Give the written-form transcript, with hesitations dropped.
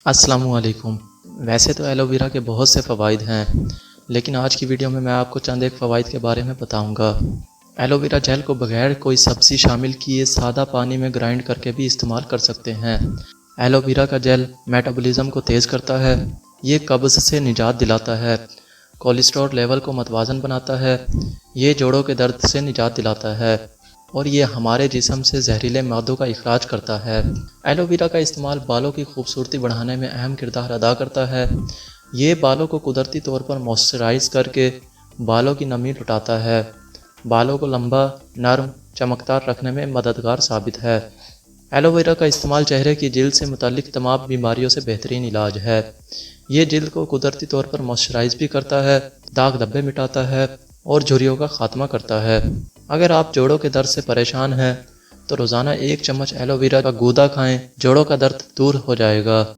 अस्सलामुअलैकुम। वैसे तो एलोवेरा के बहुत से फ़वाइद हैं, लेकिन आज की वीडियो में मैं आपको चंद एक फ़वाइद के बारे में बताऊंगा। एलोवेरा जेल को बगैर कोई सब्ज़ी शामिल किए सादा पानी में ग्राइंड करके भी इस्तेमाल कर सकते हैं। एलोवेरा का जेल मेटाबॉलिज़्म को तेज़ करता है, ये कब्ज़ से निजात दिलाता है, कोलेस्ट्रॉल लेवल को मतवाज़न बनाता है, ये जोड़ों के दर्द से निजात दिलाता है और ये हमारे जिस्म से जहरीले मादों का इखराज करता है। एलोवेरा का इस्तेमाल बालों की खूबसूरती बढ़ाने में अहम किरदार अदा करता है। ये बालों को कुदरती तौर पर मॉइस्चराइज करके बालों की नमी लुटाता है, बालों को लंबा, नरम, चमकदार रखने में मददगार साबित है। एलोवेरा का इस्तेमाल चेहरे की जिल्द से मुतालिक तमाम बीमारियों से बेहतरीन इलाज है। ये जिल्द को कुदरती तौर पर मॉइस्चराइज भी करता है, दाग धब्बे मिटाता है और झुर्रियों का खात्मा करता है। अगर आप जोड़ों के दर्द से परेशान हैं तो रोज़ाना 1 चम्मच एलोवेरा का गूदा खाएं, जोड़ों का दर्द दूर हो जाएगा।